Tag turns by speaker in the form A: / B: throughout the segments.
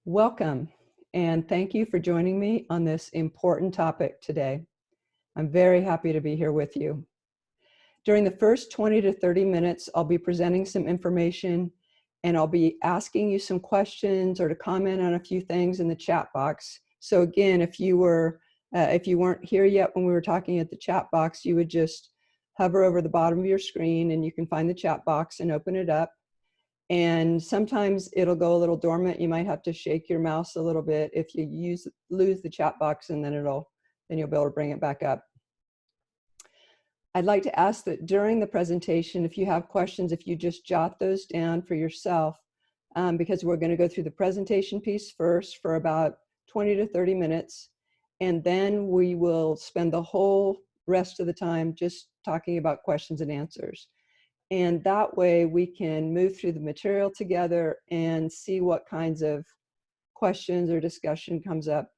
A: Welcome, and thank you for joining me on this important topic today. I'm very happy to be here with you. During the first 20 to 30 minutes, I'll be presenting some information and I'll be asking you some questions or to comment on a few things in the chat box. So again, if you weren't here yet when we were talking at the chat box, you would just hover over the bottom of your screen and you can find the chat box and open it up. And sometimes it'll go a little dormant. You might have to shake your mouse a little bit if you lose the chat box, and then you'll be able to bring it back up. I'd like to ask that during the presentation, if you have questions, if you just jot those down for yourself, because we're going to go through the presentation piece first for about 20 to 30 minutes, and then we will spend the whole rest of the time just talking about questions and answers. And that way we can move through the material together and see what kinds of questions or discussion comes up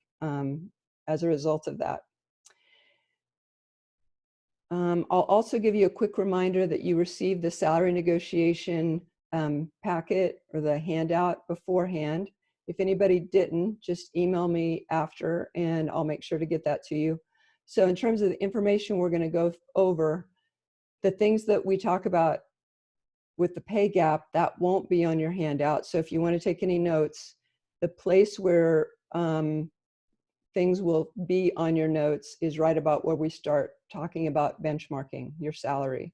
A: as a result of that. I'll also give you a quick reminder that you received the salary negotiation packet or the handout beforehand. If anybody didn't, just email me after and I'll make sure to get that to you. So in terms of the information we're going to go over, the things that we talk about with the pay gap, that won't be on your handout. So if you want to take any notes, the place where things will be on your notes is right about where we start talking about benchmarking your salary.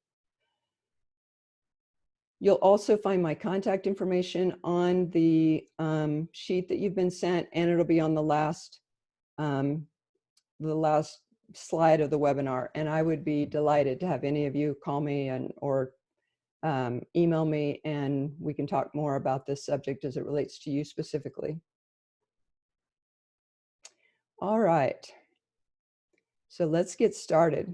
A: You'll also find my contact information on the sheet that you've been sent, and it'll be on the last slide of the webinar. And I would be delighted to have any of you call me or email me, and we can talk more about this subject as it relates to you specifically. All right, so let's get started.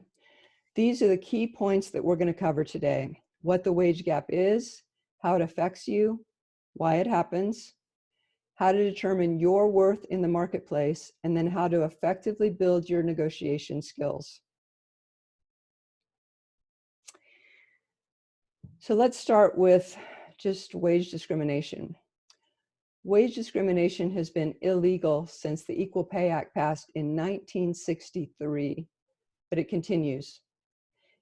A: These are the key points that we're going to cover today: what the wage gap is, how it affects you, why it happens, how to determine your worth in the marketplace, and then how to effectively build your negotiation skills. So let's start with just wage discrimination. Wage discrimination has been illegal since the Equal Pay Act passed in 1963, but it continues.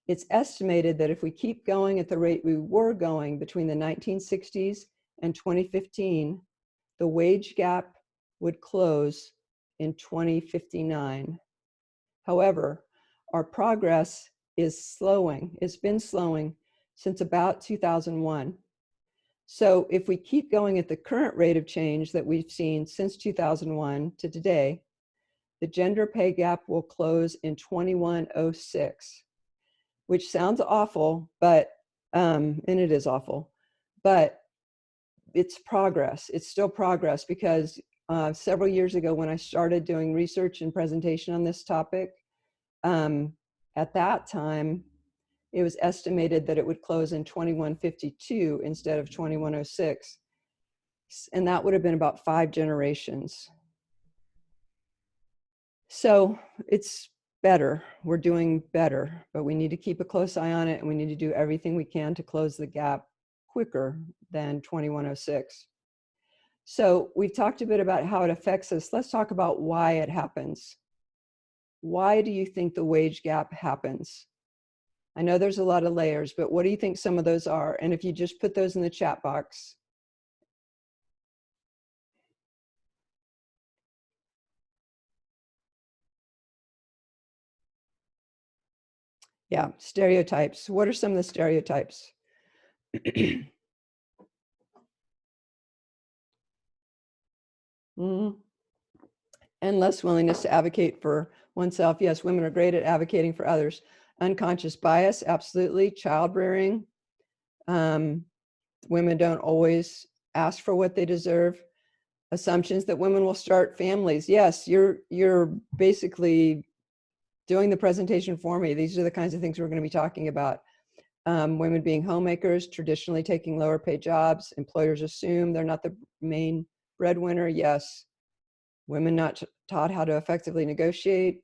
A: It's estimated that if we keep going at the rate we were going between the 1960s and 2015, the wage gap would close in 2059. However, our progress is slowing. It's been slowing since about 2001. So if we keep going at the current rate of change that we've seen since 2001 to today, the gender pay gap will close in 2106, which sounds awful, but, and it is awful, but it's progress. It's still progress, because several years ago when I started doing research and presentation on this topic, at that time, it was estimated that it would close in 2152 instead of 2106. And that would have been about 5 generations. So it's better. We're doing better, but we need to keep a close eye on it, and we need to do everything we can to close the gap quicker than 2106. So we've talked a bit about how it affects us. Let's talk about why it happens. Why do you think the wage gap happens? I know there's a lot of layers, but what do you think some of those are? And if you just put those in the chat box. Yeah, stereotypes. What are some of the stereotypes? And less willingness to advocate for oneself. Yes, women are great at advocating for others. Unconscious bias, absolutely. Child rearing. Women don't always ask for what they deserve. Assumptions that women will start families. Yes, you're basically doing the presentation for me. These are the kinds of things we're going to be talking about. Women being homemakers, traditionally taking lower paid jobs. Employers assume they're not the main breadwinner. Yes. Women not taught how to effectively negotiate.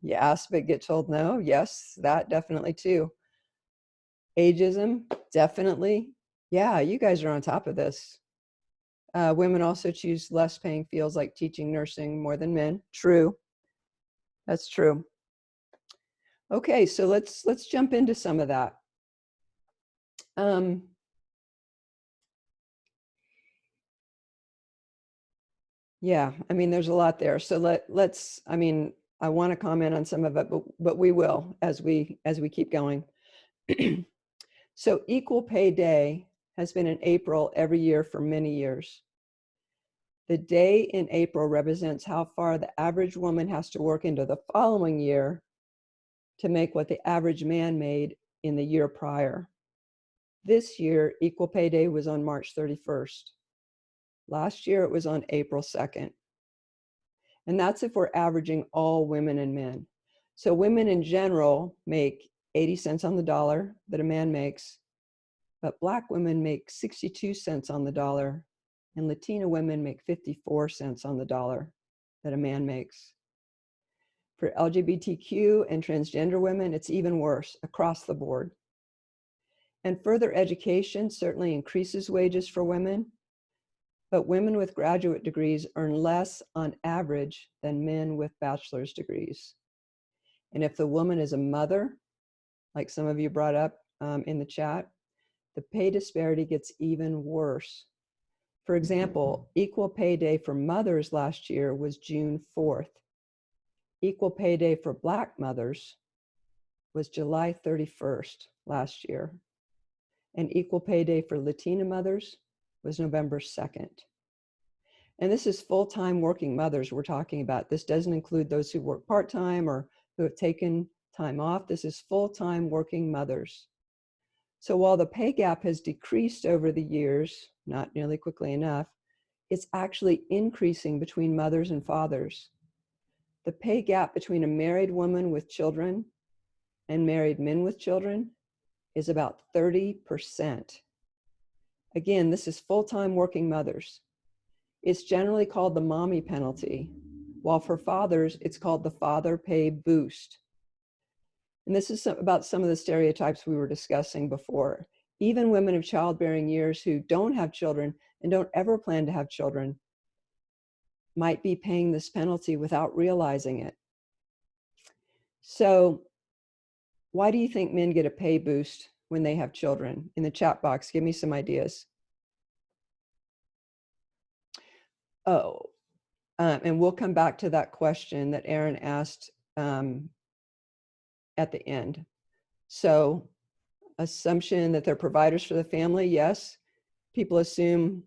A: You ask but get told no. Yes, that definitely too. Ageism, definitely. Yeah, you guys are on top of this. Women also choose less paying fields like teaching, nursing more than men. True. That's true. Okay, so let's jump into some of that. Yeah, I mean, there's a lot there. So let's, I mean, I want to comment on some of it, but we will as we keep going. So Equal Pay Day has been in April every year for many years. The day in April represents how far the average woman has to work into the following year to make what the average man made in the year prior. This year, Equal Pay Day was on March 31st. Last year, it was on April 2nd. And that's if we're averaging all women and men. So women in general make 80 cents on the dollar that a man makes, but Black women make 62 cents on the dollar, and Latina women make 54 cents on the dollar that a man makes. For LGBTQ and transgender women, it's even worse across the board. And further education certainly increases wages for women, but women with graduate degrees earn less on average than men with bachelor's degrees. And if the woman is a mother, like some of you brought up in the chat, the pay disparity gets even worse. For example, Equal Pay Day for mothers last year was June 4th. Equal Pay Day for Black mothers was July 31st last year. And Equal Pay Day for Latina mothers was November 2nd. And this is full-time working mothers we're talking about. This doesn't include those who work part-time or who have taken time off. This is full-time working mothers. So while the pay gap has decreased over the years, not nearly quickly enough, it's actually increasing between mothers and fathers. The pay gap between a married woman with children and married men with children is about 30%. Again, this is full-time working mothers. It's generally called the mommy penalty, while for fathers, it's called the father pay boost. And this is about some of the stereotypes we were discussing before. Even women of childbearing years who don't have children and don't ever plan to have children might be paying this penalty without realizing it. So why do you think men get a pay boost when they have children? In the chat box, give me some ideas. Oh, and we'll come back to that question that Aaron asked at the end. So assumption that they're providers for the family, yes. People assume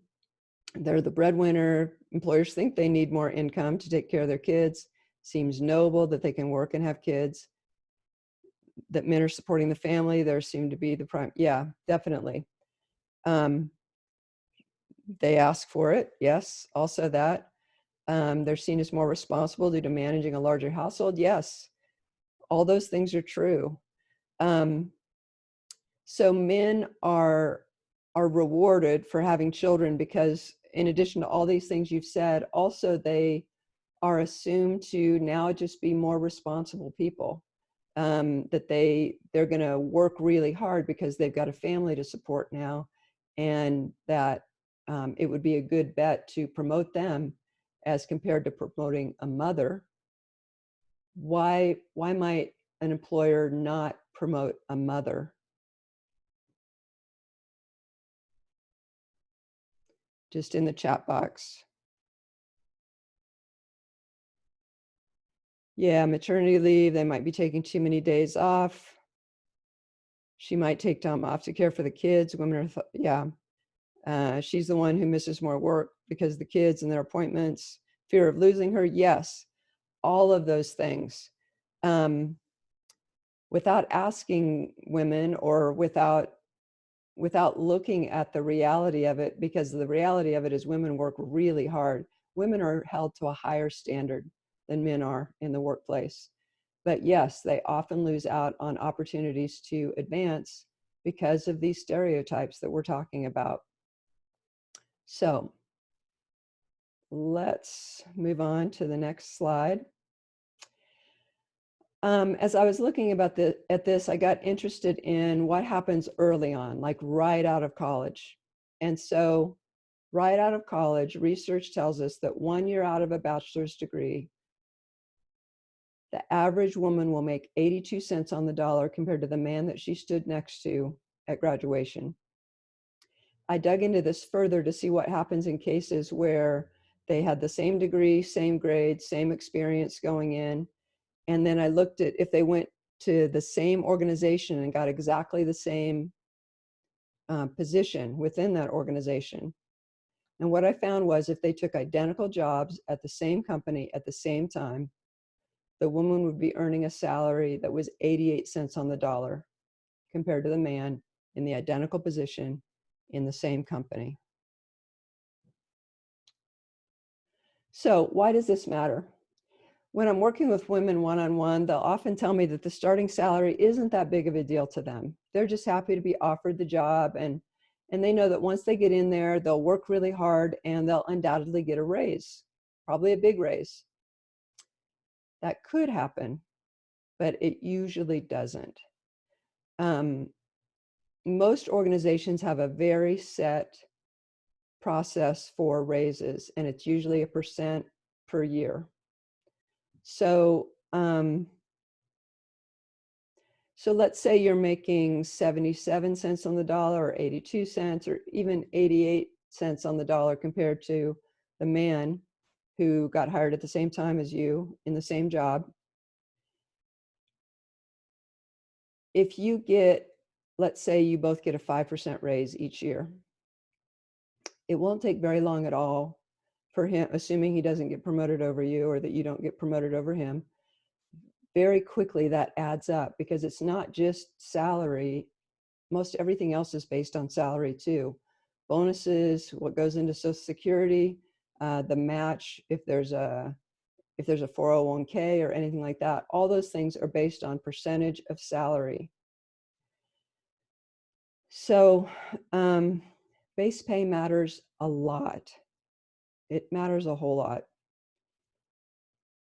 A: they're the breadwinner. Employers think they need more income to take care of their kids. Seems noble that they can work and have kids. That men are supporting the family, there seem to be the prime, yeah, definitely. They ask for it, yes, also that. They're seen as more responsible due to managing a larger household, yes. All those things are true. So men are rewarded for having children because in addition to all these things you've said, also they are assumed to now just be more responsible people. That they're going to work really hard because they've got a family to support now, and that it would be a good bet to promote them as compared to promoting a mother. Why might an employer not promote a mother? Just in the chat box. Yeah, maternity leave, they might be taking too many days off. She might take time off to care for the kids. Women are, yeah. She's the one who misses more work because the kids and their appointments, fear of losing her. Yes, all of those things. Without asking women or without looking at the reality of it, because the reality of it is women work really hard. Women are held to a higher standard than men are in the workplace. But yes, they often lose out on opportunities to advance because of these stereotypes that we're talking about. So let's move on to the next slide. As I was looking at this, I got interested in what happens early on, like right out of college. And so Right out of college, research tells us that 1 year out of a bachelor's degree, the average woman will make 82 cents on the dollar compared to the man that she stood next to at graduation. I dug into this further to see what happens in cases where they had the same degree, same grade, same experience going in. And then I looked at if they went to the same organization and got exactly the same position within that organization. And what I found was if they took identical jobs at the same company at the same time, the woman would be earning a salary that was 88 cents on the dollar compared to the man in the identical position in the same company. So why does this matter? When I'm working with women one-on-one, they'll often tell me that the starting salary isn't that big of a deal to them. They're just happy to be offered the job, and they know that once they get in there, they'll work really hard and they'll undoubtedly get a raise, probably a big raise. That could happen, but it usually doesn't. Most organizations have a very set process for raises, and it's usually 1% per year. So, so let's say you're making 77 cents on the dollar or 82 cents or even 88 cents on the dollar compared to the man who got hired at the same time as you in the same job. If you get, let's say you both get a 5% raise each year, it won't take very long at all for him, assuming he doesn't get promoted over you or that you don't get promoted over him. Very quickly that adds up because it's not just salary. Most everything else is based on salary too. Bonuses, what goes into Social Security, the match, if there's a 401k or anything like that, all those things are based on percentage of salary. So base pay matters a lot. It matters a whole lot.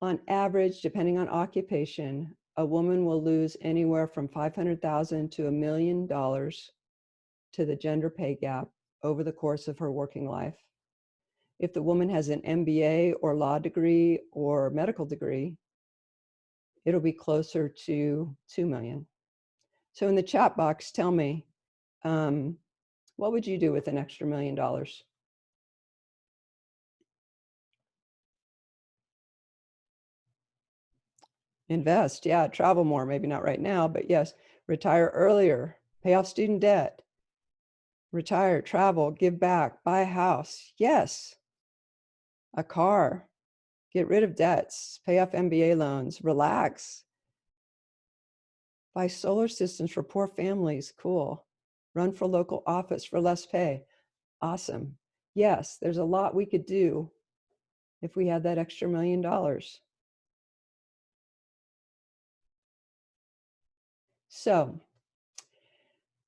A: On average, depending on occupation, a woman will lose anywhere from $500,000 to $1 million to the gender pay gap over the course of her working life. If the woman has an MBA or law degree or medical degree, it'll be closer to 2 million. So in the chat box, tell me, what would you do with an extra $1 million? Invest, yeah, travel more, maybe not right now, but yes, retire earlier, pay off student debt, retire, travel, give back, buy a house, yes, a car, get rid of debts, pay off MBA loans, relax, buy solar systems for poor families, cool, run for local office for less pay, awesome. Yes, there's a lot we could do if we had that extra $1 million. So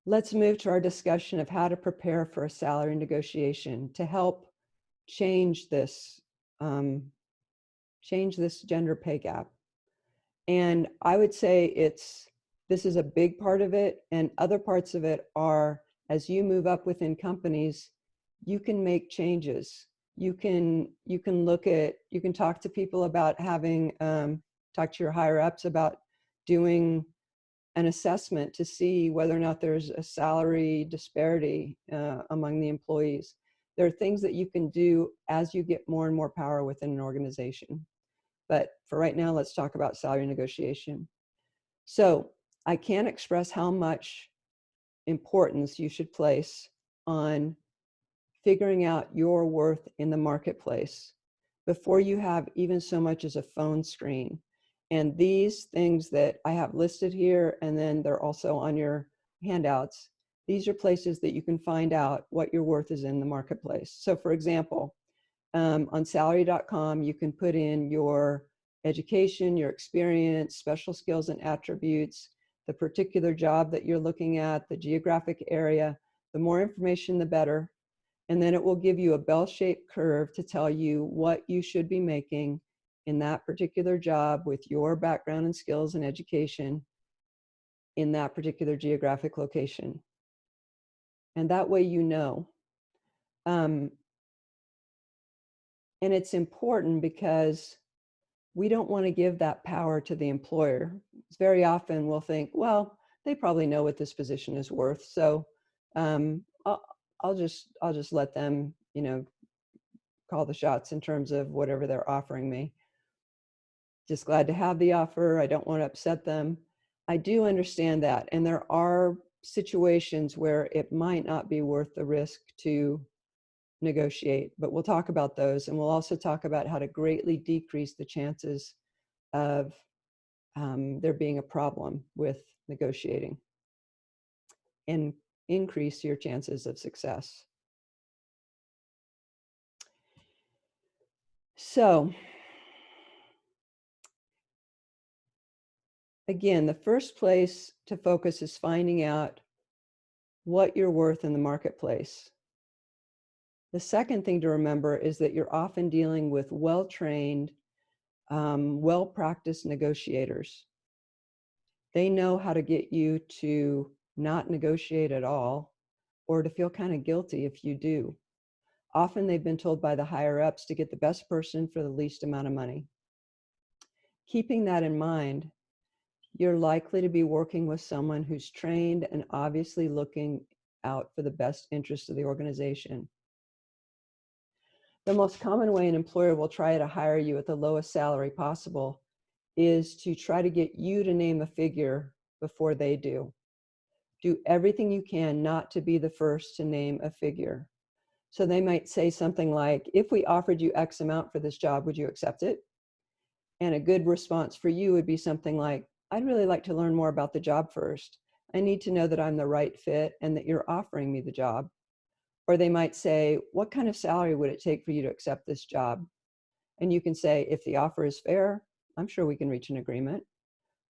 A: let's move to our discussion of how to prepare for a salary negotiation to help change this gender pay gap. And I would say this is a big part of it, and other parts of it are as you move up within companies, you can make changes. You can talk to people about having talk to your higher ups about doing an assessment to see whether or not there's a salary disparity among the employees. There are things that you can do as you get more and more power within an organization. But for right now, let's talk about salary negotiation. So I can't express how much importance you should place on figuring out your worth in the marketplace before you have even so much as a phone screen. And these things that I have listed here, and then they're also on your handouts, these are places that you can find out what your worth is in the marketplace. So for example, on salary.com, you can put in your education, your experience, special skills and attributes, the particular job that you're looking at, the geographic area. The more information, the better. And then it will give you a bell-shaped curve to tell you what you should be making in that particular job with your background and skills and education in that particular geographic location. And that way you know. And it's important because we don't want to give that power to the employer. Very often we'll think, well, they probably know what this position is worth, so um, I'll, I'll just let them, call the shots in terms of whatever they're offering me. Just glad to have the offer. I don't want to upset them. I do understand that, and there are situations where it might not be worth the risk to negotiate, but we'll talk about those, and we'll also talk about how to greatly decrease the chances of there being a problem with negotiating and increase your chances of success. So again, the first place to focus is finding out what you're worth in the marketplace. The second thing to remember is that you're often dealing with well-trained, well-practiced negotiators. They know how to get you to not negotiate at all, or to feel kind of guilty if you do. Often they've been told by the higher ups to get the best person for the least amount of money. Keeping that in mind, you're likely to be working with someone who's trained and obviously looking out for the best interest of the organization. The most common way an employer will try to hire you at the lowest salary possible is to try to get you to name a figure before they do. Do everything you can not to be the first to name a figure. So they might say something like, if we offered you X amount for this job, would you accept it? And a good response for you would be something like, I'd really like to learn more about the job first. I need to know that I'm the right fit and that you're offering me the job. Or they might say, what kind of salary would it take for you to accept this job? And you can say, if the offer is fair, I'm sure we can reach an agreement.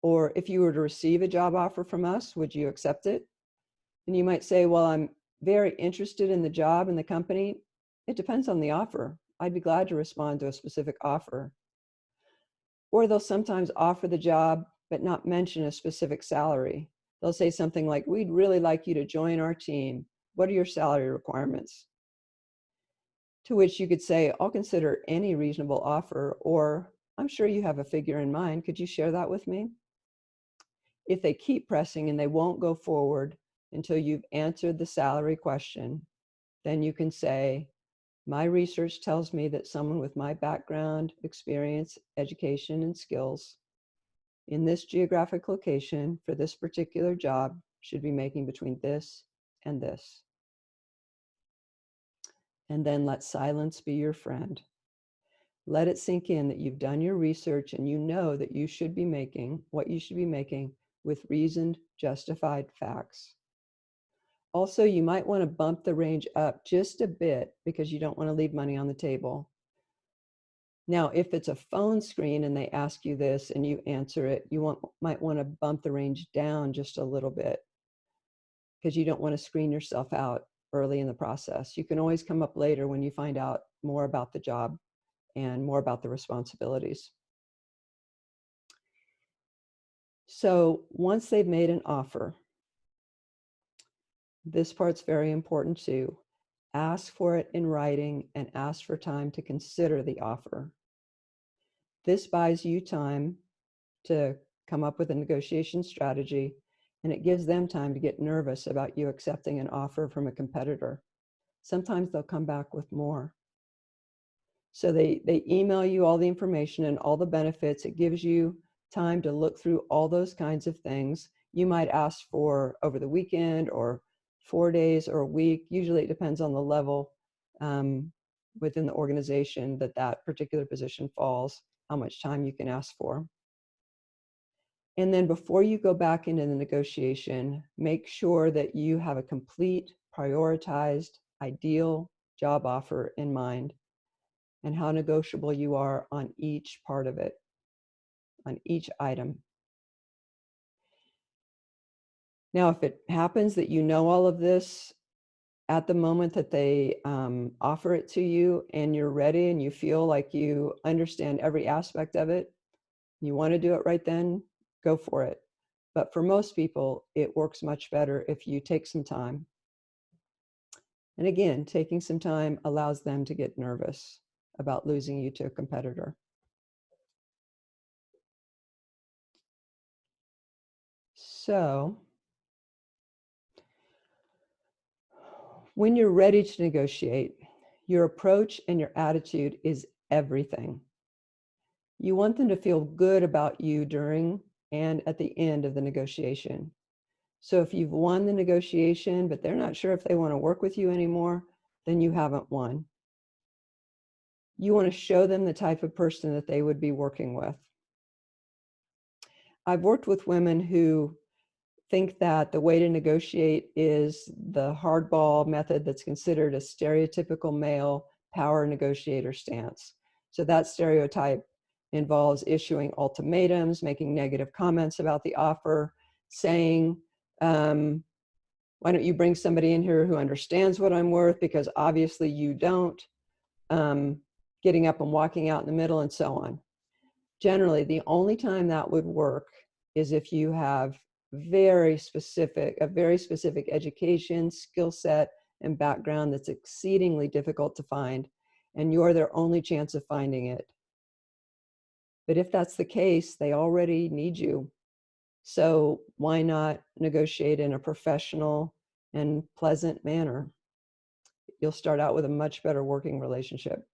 A: Or if you were to receive a job offer from us, would you accept it? And you might say, well, I'm very interested in the job and the company. It depends on the offer. I'd be glad to respond to a specific offer. Or they'll sometimes offer the job, but not mention a specific salary. They'll say something like, we'd really like you to join our team. What are your salary requirements? To which you could say, I'll consider any reasonable offer, or I'm sure you have a figure in mind. Could you share that with me? If they keep pressing and they won't go forward until you've answered the salary question, then you can say, my research tells me that someone with my background, experience, education, and skills in this geographic location for this particular job should be making between this and this. And then let silence be your friend. Let it sink in that you've done your research and you know that you should be making what you should be making with reasoned, justified facts. Also, you might want to bump the range up just a bit because you don't want to leave money on the table. Now, if it's a phone screen and they ask you this and you answer it, you might want to bump the range down just a little bit because you don't want to screen yourself out early in the process. You can always come up later when you find out more about the job and more about the responsibilities. So once they've made an offer, this part's very important too. Ask for it in writing and ask for time to consider the offer. This buys you time to come up with a negotiation strategy, and it gives them time to get nervous about you accepting an offer from a competitor. Sometimes they'll come back with more. So they email you all the information and all the benefits. It gives you time to look through all those kinds of things. You might ask for over the weekend or 4 days or a week. Usually it depends on the level within the organization that particular position falls, how much time you can ask for. And then before you go back into the negotiation, make sure that you have a complete, prioritized, ideal job offer in mind and how negotiable you are on each part of it, on each item. Now, if it happens that you know all of this at the moment that they offer it to you and you're ready and you feel like you understand every aspect of it, you want to do it right then, go for it. But for most people, it works much better if you take some time. And again, taking some time allows them to get nervous. about losing you to a competitor. So when you're ready to negotiate, your approach and your attitude is everything. You want them to feel good about you during and at the end of the negotiation. So if you've won the negotiation, but they're not sure if they want to work with you anymore, then you haven't won. You want to show them the type of person that they would be working with. I've worked with women who think that the way to negotiate is the hardball method that's considered a stereotypical male power negotiator stance. So that stereotype involves issuing ultimatums, making negative comments about the offer, saying, why don't you bring somebody in here who understands what I'm worth, because obviously you don't, getting up and walking out in the middle, and so on. Generally, the only time that would work is if you have a very specific education, skill set, and background that's exceedingly difficult to find, and you're their only chance of finding it. But if that's the case, they already need you. So why not negotiate in a professional and pleasant manner? You'll start out with a much better working relationship.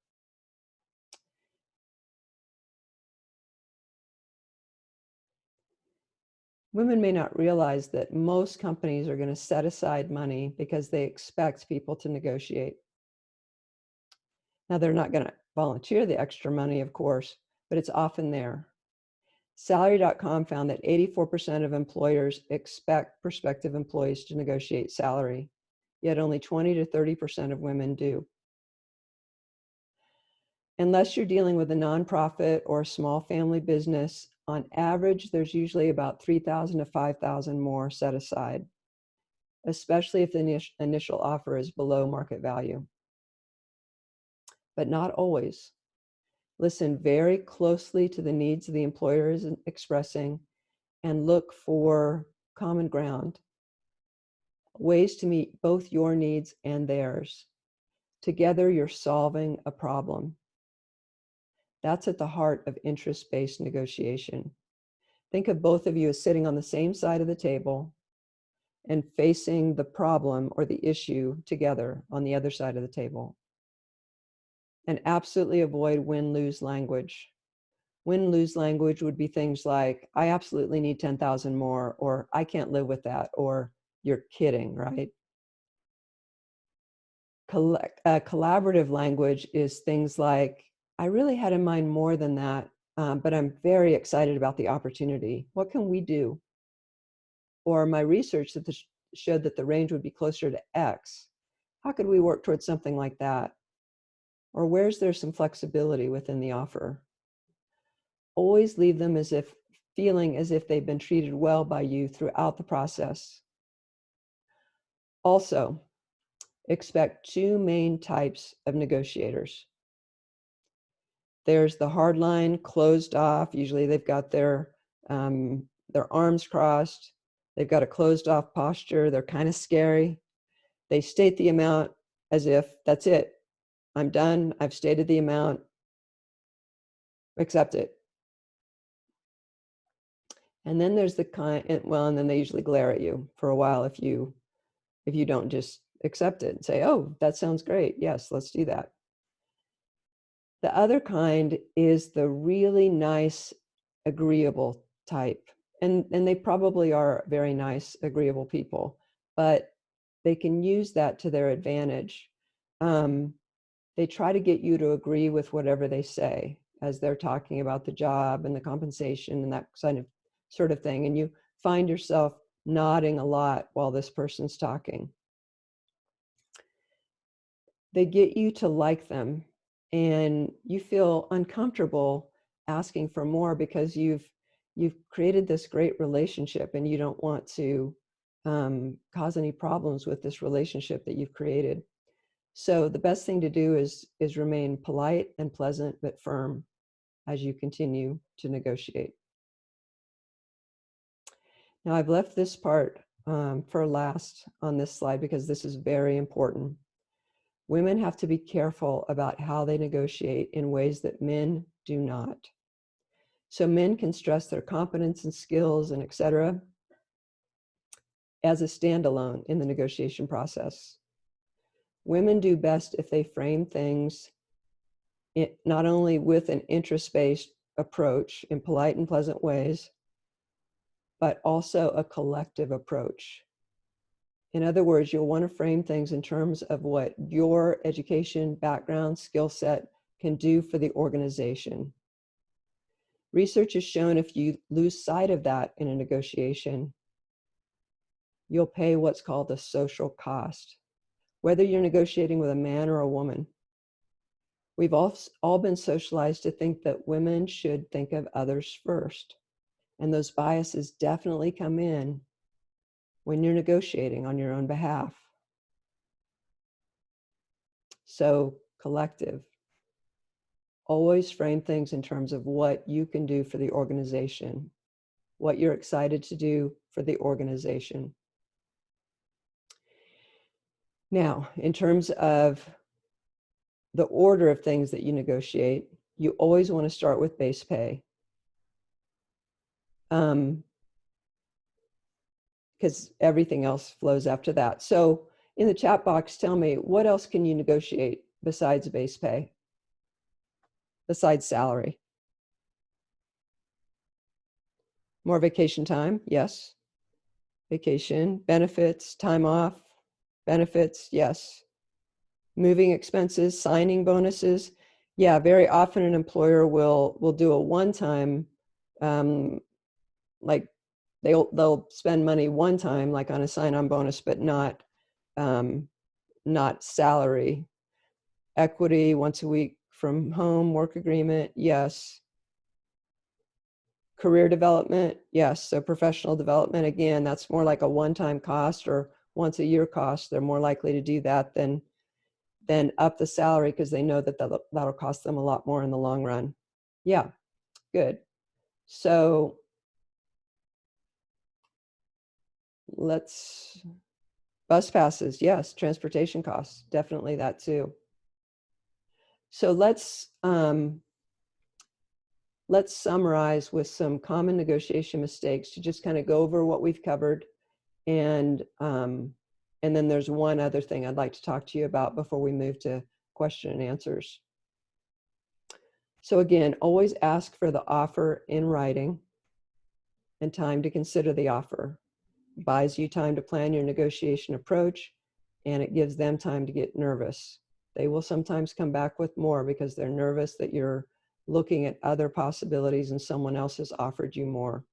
A: Women may not realize that most companies are going to set aside money because they expect people to negotiate. Now, they're not going to volunteer the extra money, of course, but it's often there. Salary.com found that 84% of employers expect prospective employees to negotiate salary, yet only 20 to 30% of women do. Unless you're dealing with a nonprofit or a small family business, on average, there's usually about 3,000 to 5,000 more set aside, especially if the initial offer is below market value. But not always. Listen very closely to the needs the employer is expressing and look for common ground, ways to meet both your needs and theirs. Together, you're solving a problem. That's at the heart of interest-based negotiation. Think of both of you as sitting on the same side of the table and facing the problem or the issue together on the other side of the table. And absolutely avoid win-lose language. Win-lose language would be things like, I absolutely need 10,000 more, or I can't live with that, or you're kidding, right? Collaborative language is things like, I really had in mind more than that, but I'm very excited about the opportunity. What can we do? Or my research that showed that the range would be closer to X. How could we work towards something like that? Or where's there some flexibility within the offer? Always leave them feeling as if they've been treated well by you throughout the process. Also, expect two main types of negotiators. There's the hardline, closed off. Usually they've got their arms crossed. They've got a closed off posture. They're kind of scary. They state the amount as if that's it. I'm done. I've stated the amount. Accept it. And then there's the kind, well, and then they usually glare at you for a while if you don't just accept it and say, oh, that sounds great. Yes, let's do that. The other kind is the really nice, agreeable type. And they probably are very nice, agreeable people, but they can use that to their advantage. They try to get you to agree with whatever they say as they're talking about the job and the compensation and that sort of thing. And you find yourself nodding a lot while this person's talking. They get you to like them, and you feel uncomfortable asking for more because you've created this great relationship and you don't want to cause any problems with this relationship that you've created. So the best thing to do is remain polite and pleasant but firm as you continue to negotiate. Now, I've left this part for last on this slide because this is very important. Women have to be careful about how they negotiate in ways that men do not. So men can stress their competence and skills and etc. as a standalone in the negotiation process. Women do best if they frame things not only with an interest-based approach in polite and pleasant ways, but also a collective approach. In other words, you'll want to frame things in terms of what your education, background, skill set can do for the organization. Research has shown if you lose sight of that in a negotiation, you'll pay what's called the social cost, whether you're negotiating with a man or a woman. We've all been socialized to think that women should think of others first. And those biases definitely come in when you're negotiating on your own behalf. So, collective. Always frame things in terms of what you can do for the organization, what you're excited to do for the organization. Now, in terms of the order of things that you negotiate, you always want to start with base pay. Because everything else flows after that. So in the chat box, tell me, what else can you negotiate besides base pay? Besides salary? More vacation time? Yes. Vacation, benefits, time off, benefits, yes. Moving expenses, signing bonuses. Yeah, very often an employer will do a one-time, like they'll spend money one time, like on a sign-on bonus, but not salary. Equity, once a week from home, work agreement, yes. Career development, yes. So professional development, again, that's more like a one-time cost or once a year cost. They're more likely to do that than up the salary because they know that that'll cost them a lot more in the long run. Yeah, good. So bus passes, yes. Transportation costs, definitely that too. So let's summarize with some common negotiation mistakes to just kind of go over what we've covered. And then there's one other thing I'd like to talk to you about before we move to question and answers. So again, always ask for the offer in writing and time to consider the offer. Buys you time to plan your negotiation approach, and it gives them time to get nervous. They will sometimes come back with more because they're nervous that you're looking at other possibilities and someone else has offered you more.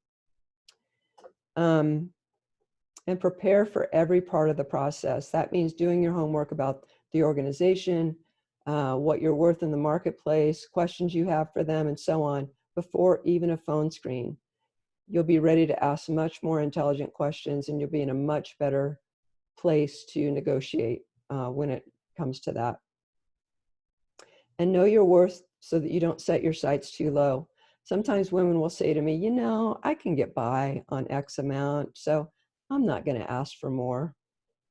A: And prepare for every part of the process. That means doing your homework about the organization, what you're worth in the marketplace, questions you have for them, and so on, before even a phone screen. You'll be ready to ask much more intelligent questions, and you'll be in a much better place to negotiate when it comes to that. And know your worth so that you don't set your sights too low. Sometimes women will say to me, you know, I can get by on X amount, so I'm not going to ask for more.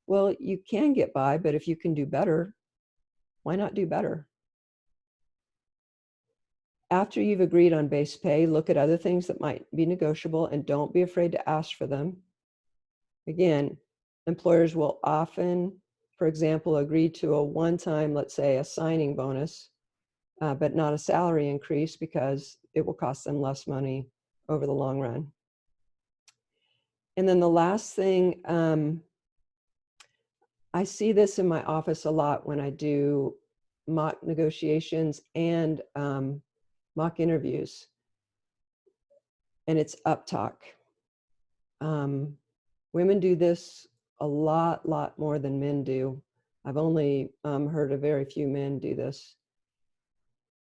A: Well, you can get by, but if you can do better, why not do better? After you've agreed on base pay, look at other things that might be negotiable and don't be afraid to ask for them. Again, employers will often, for example, agree to a one-time, let's say, a signing bonus, but not a salary increase because it will cost them less money over the long run. And then the last thing, I see this in my office a lot when I do mock negotiations and mock interviews, and it's uptalk. Women do this a lot more than men do. I've only heard of very few men do this.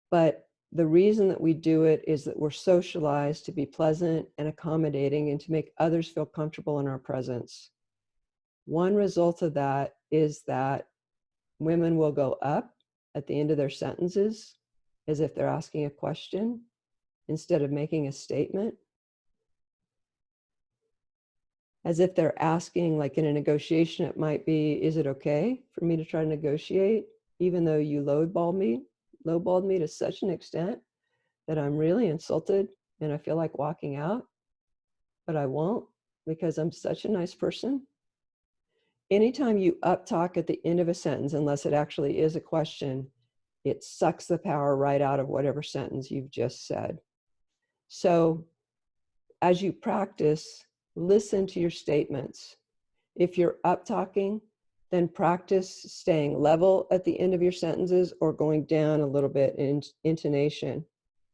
A: But the reason that we do it is that we're socialized to be pleasant and accommodating and to make others feel comfortable in our presence. One result of that is that women will go up at the end of their sentences as if they're asking a question instead of making a statement. As if they're asking, like in a negotiation, it might be, is it okay for me to try to negotiate? even though you lowballed me to such an extent that I'm really insulted and I feel like walking out, but I won't because I'm such a nice person. Anytime you uptalk at the end of a sentence, unless it actually is a question, it sucks the power right out of whatever sentence you've just said. So as you practice, listen to your statements. If you're uptalking, then practice staying level at the end of your sentences or going down a little bit in intonation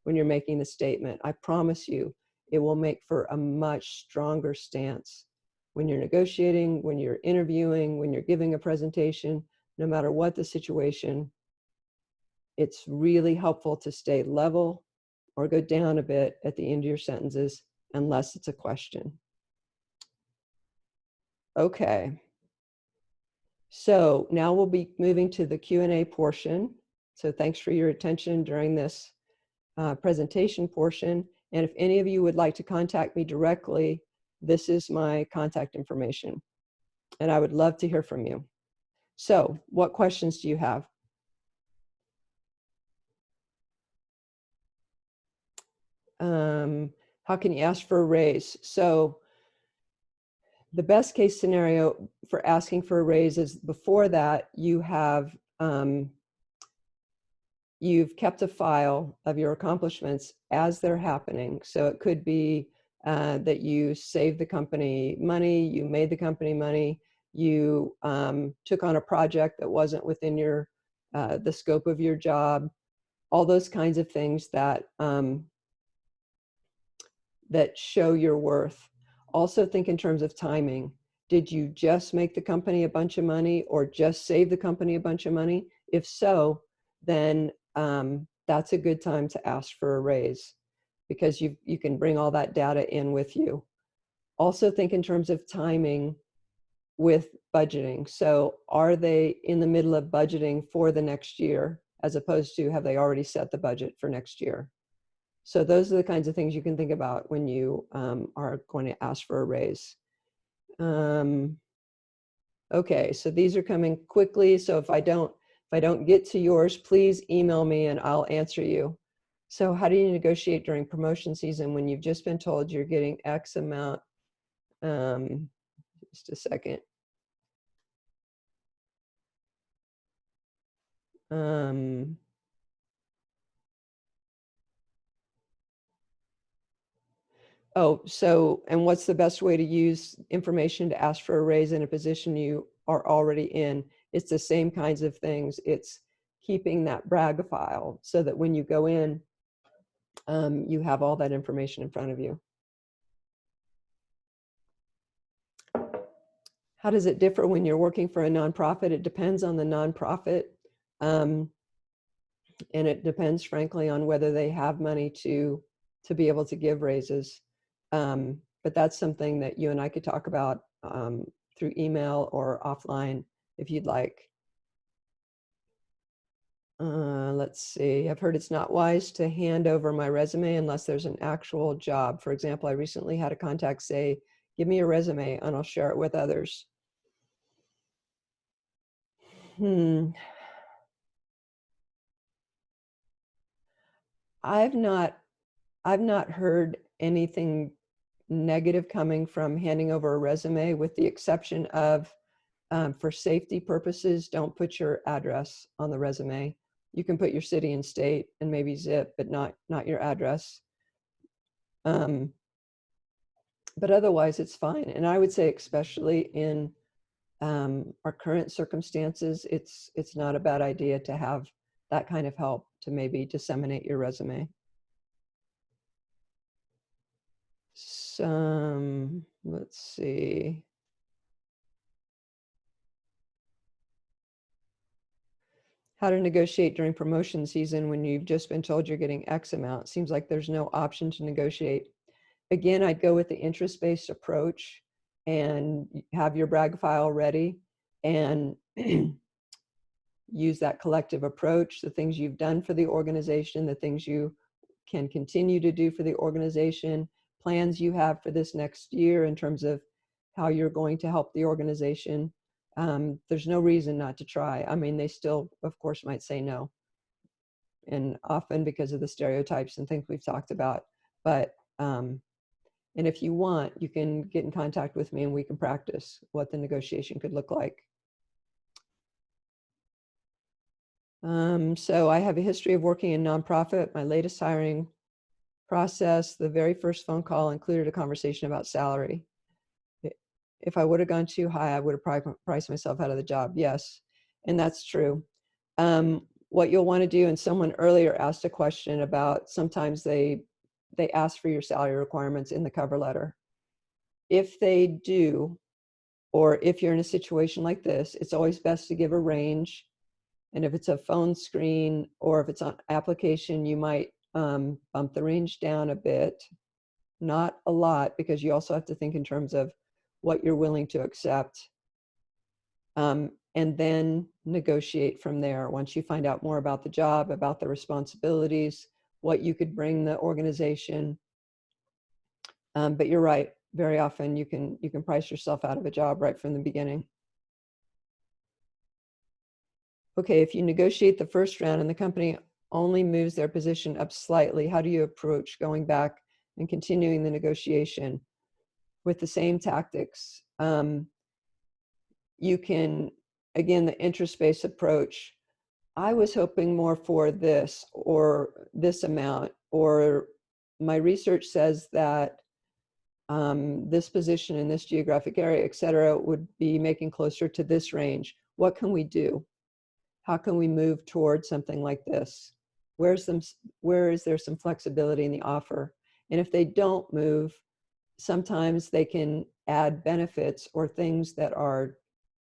A: when you're making the statement. I promise you, it will make for a much stronger stance when you're negotiating, when you're interviewing, when you're giving a presentation, no matter what the situation. It's really helpful to stay level or go down a bit at the end of your sentences, unless it's a question. Okay. So now we'll be moving to the Q&A portion. So thanks for your attention during this presentation portion. And if any of you would like to contact me directly, this is my contact information. And I would love to hear from you. So what questions do you have? How can you ask for a raise? So the best case scenario for asking for a raise is before that, you have you've kept a file of your accomplishments as they're happening. So it could be that you saved the company money, you made the company money, you took on a project that wasn't within your the scope of your job, all those kinds of things that that show your worth. Also think in terms of timing. Did you just make the company a bunch of money or just save the company a bunch of money? If so, then that's a good time to ask for a raise because you can bring all that data in with you. Also think in terms of timing with budgeting. So are they in the middle of budgeting for the next year as opposed to have they already set the budget for next year? So those are the kinds of things you can think about when you are going to ask for a raise. Okay, so these are coming quickly. So if I don't get to yours, please email me and I'll answer you. So how do you negotiate during promotion season when you've just been told you're getting X amount? Just a second. Oh, so, and what's the best way to use information to ask for a raise in a position you are already in? It's the same kinds of things. It's keeping that brag file so that when you go in, you have all that information in front of you. How does it differ when you're working for a nonprofit? It depends on the nonprofit. And it depends, frankly, on whether they have money to be able to give raises. But that's something that you and I could talk about through email or offline if you'd like. Let's see. I've heard it's not wise to hand over my resume unless there's an actual job. For example, I recently had a contact say, give me your resume and I'll share it with others. I've not heard anything negative coming from handing over a resume, with the exception of for safety purposes, don't put your address on the resume. You can put your city and state and maybe zip, but not your address. But otherwise, it's fine. And I would say, especially in our current circumstances, it's not a bad idea to have that kind of help to maybe disseminate your resume. Let's see. How to negotiate during promotion season when you've just been told you're getting X amount. Seems like there's no option to negotiate. Again, I'd go with the interest-based approach and have your brag file ready and use that collective approach, the things you've done for the organization, the things you can continue to do for the organization, plans you have for this next year in terms of how you're going to help the organization. there's no reason not to try. I mean, they still, of course, might say no, and often because of the stereotypes and things we've talked about. But and if you want, you can get in contact with me and we can practice what the negotiation could look like. So I have a history of working in nonprofit. My latest hiring process, the very first phone call included a conversation about salary. If I would have gone too high, I would have probably priced myself out of the job. Yes, and that's true. What you'll want to do, and someone earlier asked a question about sometimes they ask for your salary requirements in the cover letter. If they do, or if you're in a situation like this, it's always best to give a range. And if it's a phone screen or if it's on application, you might bump the range down a bit, not a lot, because you also have to think in terms of what you're willing to accept. And then negotiate from there once you find out more about the job, about the responsibilities, what you could bring the organization. But you're right, very often you can price yourself out of a job right from the beginning. Okay, if you negotiate the first round and the company only moves their position up slightly, how do you approach going back and continuing the negotiation with the same tactics? You can, again, the interest-based approach. I was hoping more for this or this amount, or my research says that this position in this geographic area, et cetera, would be making closer to this range. What can we do? How can we move towards something like this? Where is there some flexibility in the offer? And if they don't move, sometimes they can add benefits or things that are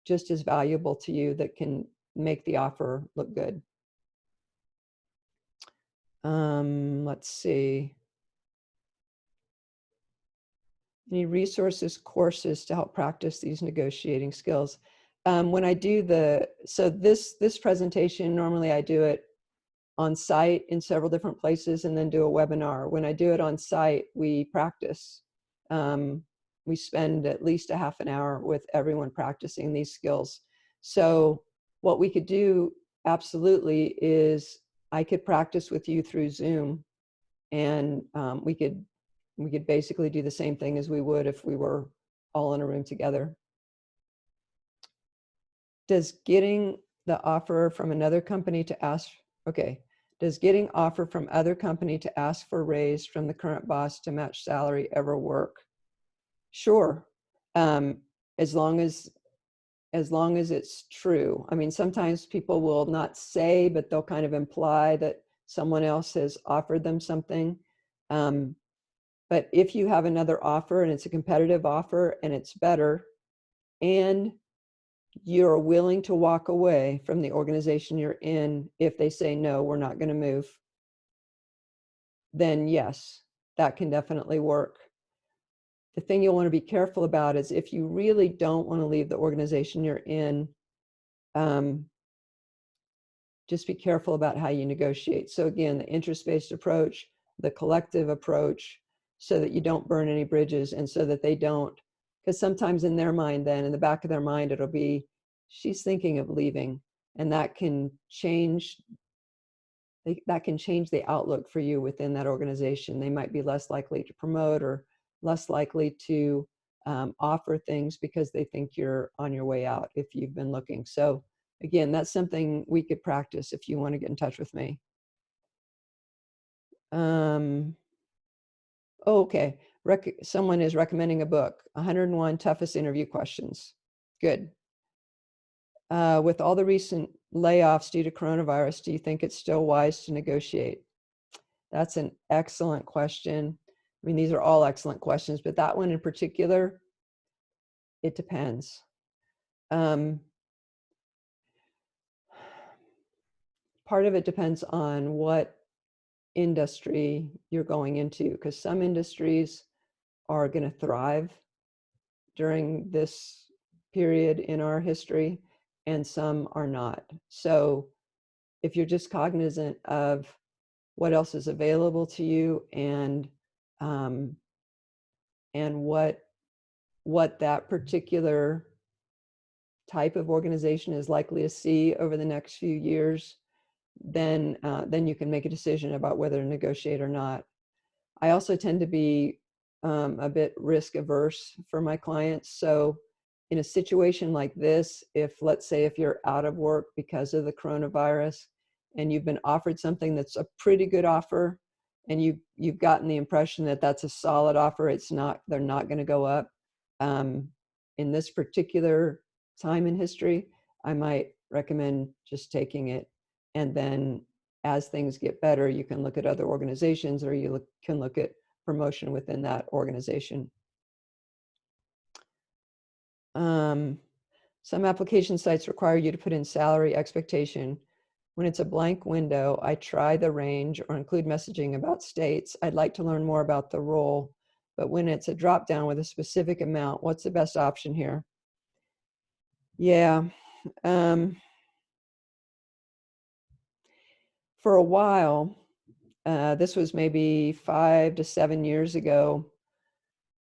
A: just as valuable to you that can make the offer look good. Let's see. Any resources, courses to help practice these negotiating skills? When I do this presentation, normally I do it on site in several different places and then do a webinar. When I do it on site, we practice. We spend at least a half an hour with everyone practicing these skills. So what we could do absolutely is I could practice with you through Zoom, and we could basically do the same thing as we would if we were all in a room together. Does getting the offer from another company to ask, okay, does getting offer from other company to ask for raise from the current boss to match salary ever work? Sure, as long as it's true. I mean, sometimes people will not say, but they'll kind of imply that someone else has offered them something. But if you have another offer and it's a competitive offer and it's better, and you're willing to walk away from the organization you're in if they say, no, we're not going to move, then yes, that can definitely work. The thing you'll want to be careful about is if you really don't want to leave the organization you're in, just be careful about how you negotiate. So again, the interest-based approach, the collective approach, so that you don't burn any bridges, and so that they don't, because sometimes in their mind then, in the back of their mind, it'll be, she's thinking of leaving, and that can change the outlook for you within that organization. They might be less likely to promote or less likely to offer things because they think you're on your way out if you've been looking. So again, that's something we could practice if you want to get in touch with me. Okay, someone is recommending a book, 101 Toughest Interview Questions. Good. With all the recent layoffs due to coronavirus, do you think it's still wise to negotiate? That's an excellent question. I mean, these are all excellent questions, but that one in particular, it depends. Part of it depends on what industry you're going into, because some industries are going to thrive during this period in our history and some are not. So if you're just cognizant of what else is available to you and what that particular type of organization is likely to see over the next few years, then you can make a decision about whether to negotiate or not. I also tend to be a bit risk averse for my clients. So in a situation like this, let's say if you're out of work because of the coronavirus and you've been offered something that's a pretty good offer, and you've gotten the impression that that's a solid offer, they're not going to go up. In this particular time in history, I might recommend just taking it. And then as things get better, you can look at other organizations, or you can look at promotion within that organization. Some application sites require you to put in salary expectation. When it's a blank window, I try the range or include messaging about states. I'd like to learn more about the role, but when it's a drop down with a specific amount, what's the best option here? Yeah. For a while, this was maybe 5 to 7 years ago,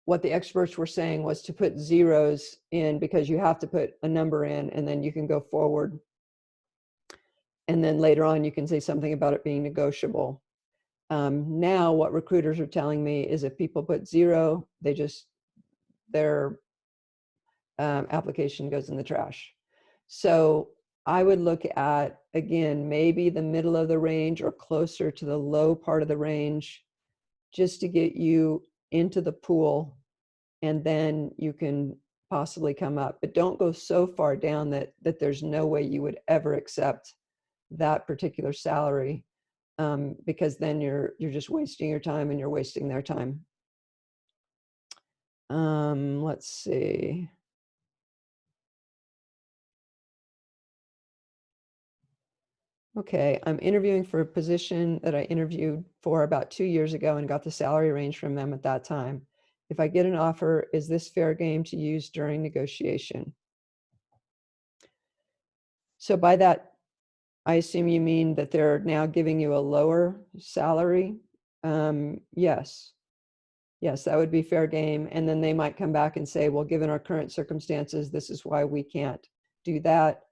A: what the experts were saying was to put zeros in, because you have to put a number in and then you can go forward. And then later on, you can say something about it being negotiable. Now, what recruiters are telling me is if people put zero, their application goes in the trash. So I would look at, again, maybe the middle of the range or closer to the low part of the range, just to get you into the pool, and then you can possibly come up. But don't go so far down that there's no way you would ever accept that particular salary, because then you're just wasting your time and you're wasting their time. Let's see. Okay, I'm interviewing for a position that I interviewed for about 2 years ago and got the salary range from them at that time. If I get an offer, is this fair game to use during negotiation? So by that, I assume you mean that they're now giving you a lower salary? Yes. Yes, that would be fair game. And then they might come back and say, well, given our current circumstances, this is why we can't do that.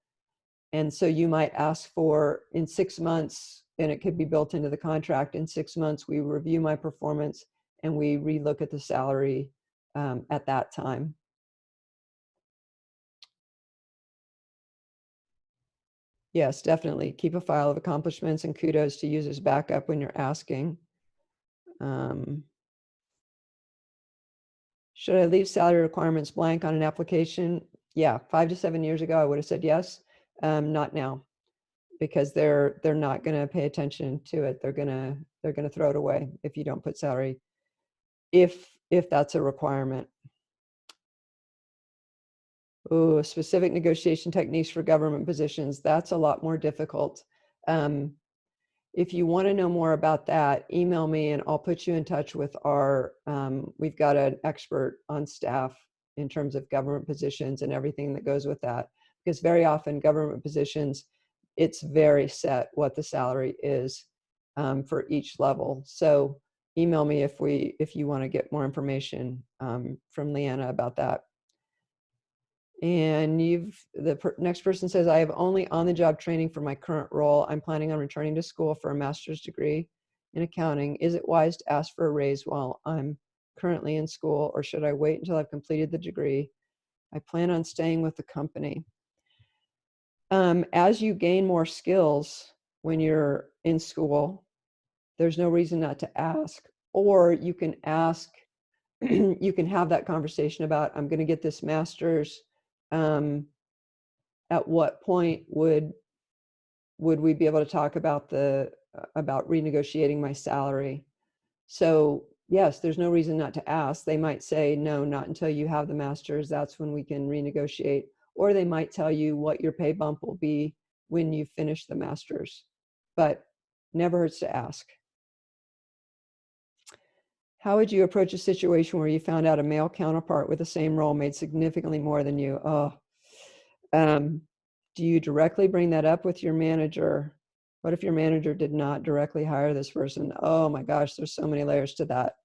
A: And so you might ask for, in 6 months, and it could be built into the contract, in 6 months, we review my performance and we relook at the salary at that time. Yes, definitely. Keep a file of accomplishments and kudos to use as backup when you're asking. Should I leave salary requirements blank on an application? Yeah, 5 to 7 years ago, I would have said yes. Not now, because they're not going to pay attention to it. They're going to throw it away if you don't put salary, if that's a requirement. Oh, specific negotiation techniques for government positions. That's a lot more difficult. If you want to know more about that, email me and I'll put you in touch with we've got an expert on staff in terms of government positions and everything that goes with that. Because very often government positions, it's very set what the salary is for each level. So email me if you want to get more information from Leanna about that. And the next person says, I have only on-the-job training for my current role. I'm planning on returning to school for a master's degree in accounting. Is it wise to ask for a raise while I'm currently in school, or should I wait until I've completed the degree? I plan on staying with the company. As you gain more skills when you're in school, there's no reason not to ask. Or you can ask, you can have that conversation about, I'm going to get this master's. At what point would we be able to talk about about renegotiating my salary? So yes, there's no reason not to ask. They might say, no, not until you have the master's. That's when we can renegotiate. Or they might tell you what your pay bump will be when you finish the master's. But never hurts to ask. How would you approach a situation where you found out a male counterpart with the same role made significantly more than you? Do you directly bring that up with your manager? What if your manager did not directly hire this person? Oh my gosh, there's so many layers to that.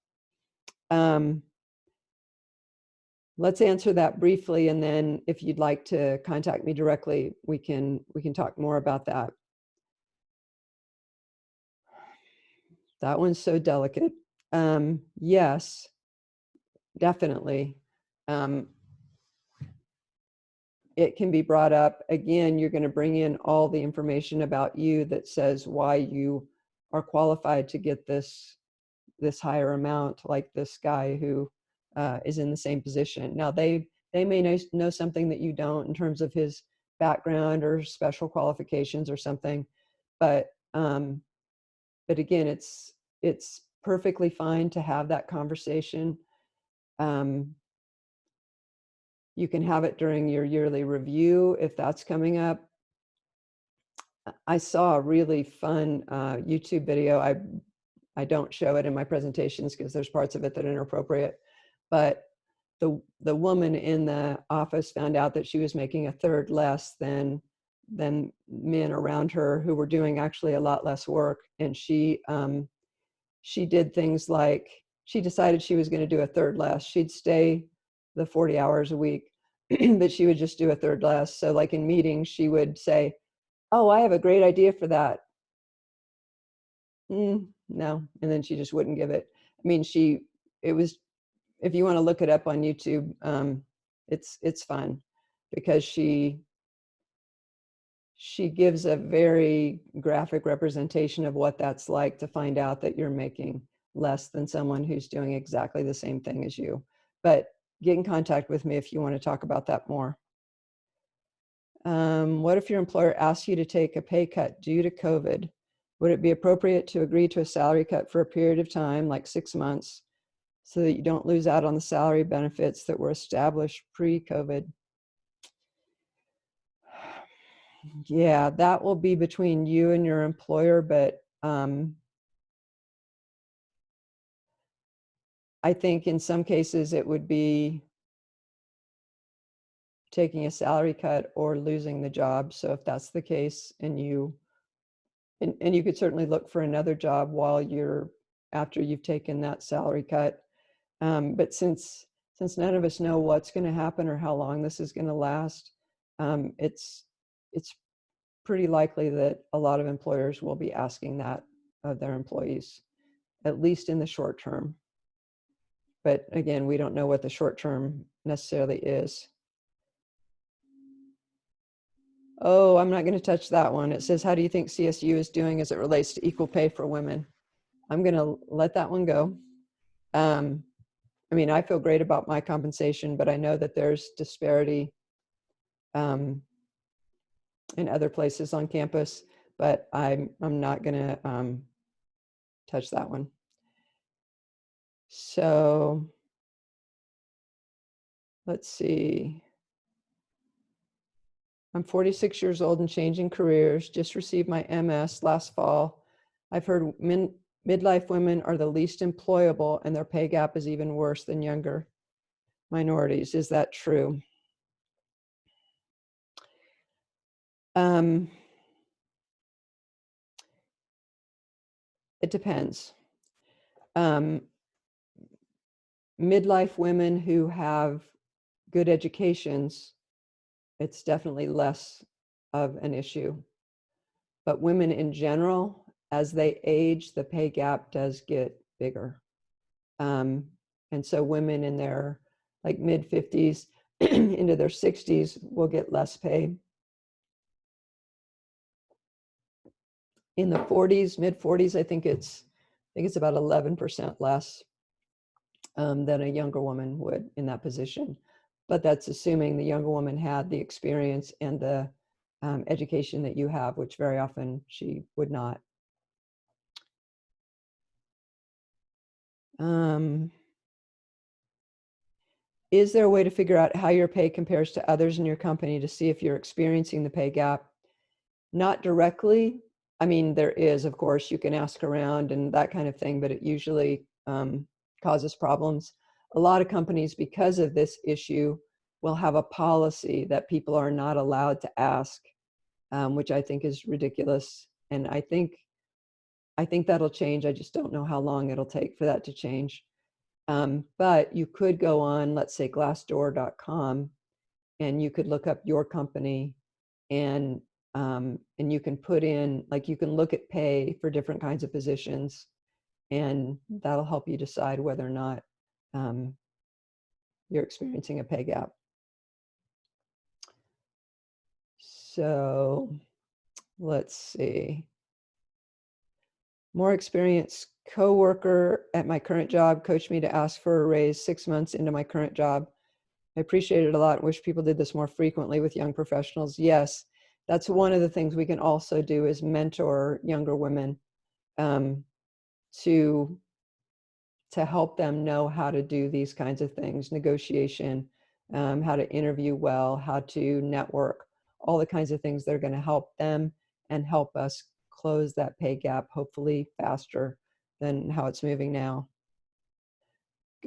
A: let's answer that briefly, and then if you'd like to contact me directly, we can talk more about that. That one's so delicate. Yes, definitely. It can be brought up. Again, you're going to bring in all the information about you that says why you are qualified to get this higher amount, like this guy who is in the same position. Now, they may know something that you don't in terms of his background or special qualifications or something, but again, it's perfectly fine to have that conversation. You can have it during your yearly review if that's coming up. I saw a really fun YouTube video. I don't show it in my presentations because there's parts of it that are inappropriate, but the woman in the office found out that she was making a third less than men around her who were doing actually a lot less work. And she did things like, she decided she was going to do a third less. She'd stay the 40 hours a week, but she would just do a third less. So like in meetings, she would say, "Oh, I have a great idea for that." No. And then she just wouldn't give it. I mean, it was, if you want to look it up on YouTube, it's fun because she gives a very graphic representation of what that's like to find out that you're making less than someone who's doing exactly the same thing as you. But get in contact with me if you want to talk about that more. What if your employer asks you to take a pay cut due to COVID? Would it be appropriate to agree to a salary cut for a period of time, like 6 months, so that you don't lose out on the salary benefits that were established pre-COVID? Yeah, that will be between you and your employer, but I think in some cases it would be taking a salary cut or losing the job. So if that's the case, and you could certainly look for another job while after you've taken that salary cut. But since none of us know what's going to happen or how long this is going to last, it's pretty likely that a lot of employers will be asking that of their employees, at least in the short term. But again, we don't know what the short term necessarily is. Oh, I'm not going to touch that one. It says, how do you think CSU is doing as it relates to equal pay for women? I'm going to let that one go. I mean, I feel great about my compensation, but I know that there's disparity in other places on campus, but I'm not going to touch that one. So let's see. I'm 46 years old and changing careers, just received my MS last fall. I've heard midlife women are the least employable and their pay gap is even worse than younger minorities. Is that true? It depends. Midlife women who have good educations, it's definitely less of an issue. But women in general, as they age, the pay gap does get bigger. And so women in their like mid-50s into their 60s will get less pay. In the 40s, mid-40s, I think it's about 11% less than a younger woman would in that position. But that's assuming the younger woman had the experience and the education that you have, which very often she would not. Is there a way to figure out how your pay compares to others in your company to see if you're experiencing the pay gap? Not directly. I mean, there is, of course, you can ask around and that kind of thing, but it usually causes problems. A lot of companies, because of this issue, will have a policy that people are not allowed to ask, which I think is ridiculous. And I think that'll change. I just don't know how long it'll take for that to change. But you could go on, let's say, glassdoor.com, and you could look up your company, and you can put in, like, you can look at pay for different kinds of positions, and that'll help you decide whether or not you're experiencing a pay gap. So let's see. More experienced coworker at my current job coached me to ask for a raise 6 months into my current job. I appreciate it a lot and wish people did this more frequently with young professionals. Yes, that's one of the things we can also do, is mentor younger women to help them know how to do these kinds of things, negotiation, how to interview well, how to network, all the kinds of things that are going to help them and help us close that pay gap, hopefully faster than how it's moving now.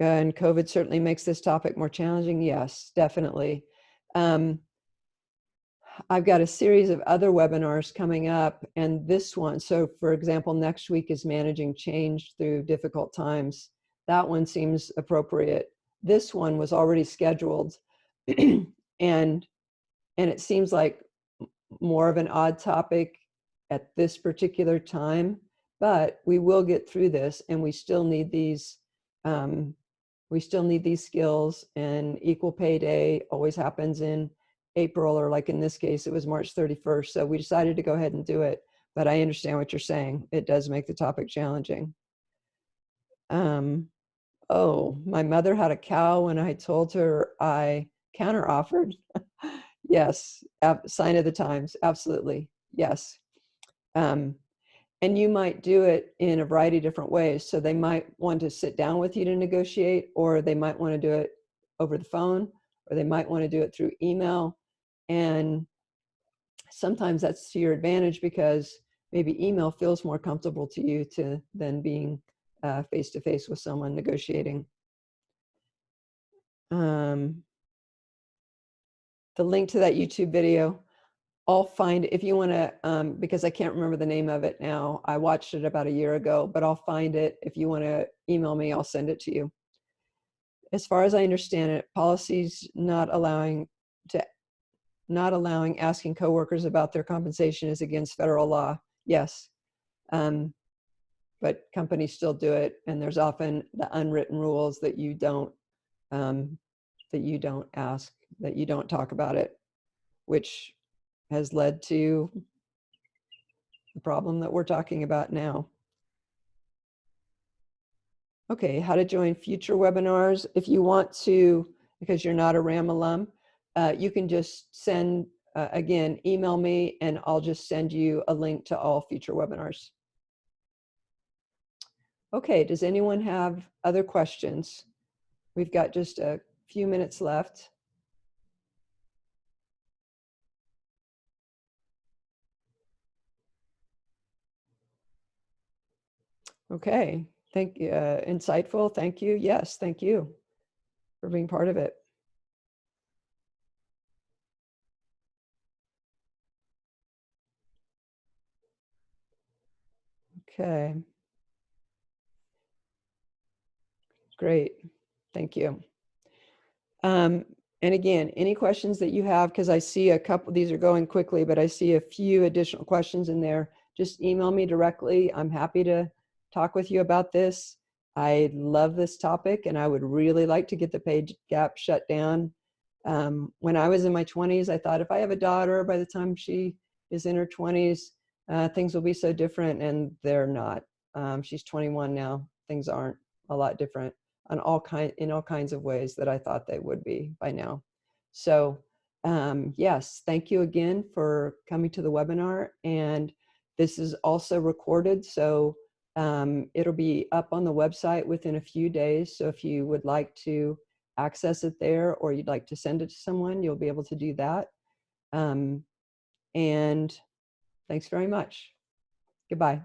A: And COVID certainly makes this topic more challenging. Yes, definitely. I've got a series of other webinars coming up, and this one, so for example, next week is managing change through difficult times. That one seems appropriate. This one was already scheduled, and it seems like more of an odd topic at this particular time, but we will get through this, and we still need these skills. And Equal Pay Day always happens in April, or like in this case, it was March 31st. So we decided to go ahead and do it, but I understand what you're saying. It does make the topic challenging. Oh, my mother had a cow when I told her I counter offered. Yes, sign of the times. Absolutely. Yes. And you might do it in a variety of different ways. So they might want to sit down with you to negotiate, or they might want to do it over the phone, or they might want to do it through email. And sometimes that's to your advantage, because maybe email feels more comfortable to you than being face-to-face with someone negotiating. The link to that YouTube video, I'll find, if you want to, because I can't remember the name of it now. I watched it about a year ago, but I'll find it. If you want to email me, I'll send it to you. As far as I understand it, policies not allowing asking coworkers about their compensation is against federal law. Yes. But companies still do it. And there's often the unwritten rules that you don't ask, that you don't talk about it, which has led to the problem that we're talking about now. Okay, how to join future webinars. If you want to, because you're not a RAM alum, you can just send, again, email me, and I'll just send you a link to all future webinars. Okay, does anyone have other questions? We've got just a few minutes left. Okay, thank you. Insightful, thank you. Yes, thank you for being part of it. Okay. Great, thank you. And again, any questions that you have, because I see a couple, these are going quickly, but I see a few additional questions in there, just email me directly. I'm happy to talk with you about this. I love this topic, and I would really like to get the pay gap shut down. When I was in my 20s, I thought if I have a daughter by the time she is in her 20s, things will be so different, and they're not. She's 21 now. Things aren't a lot different in all kinds of ways that I thought they would be by now. So yes, thank you again for coming to the webinar. And this is also recorded, so it'll be up on the website within a few days. So if you would like to access it there, or you'd like to send it to someone, you'll be able to do that. And thanks very much. Goodbye.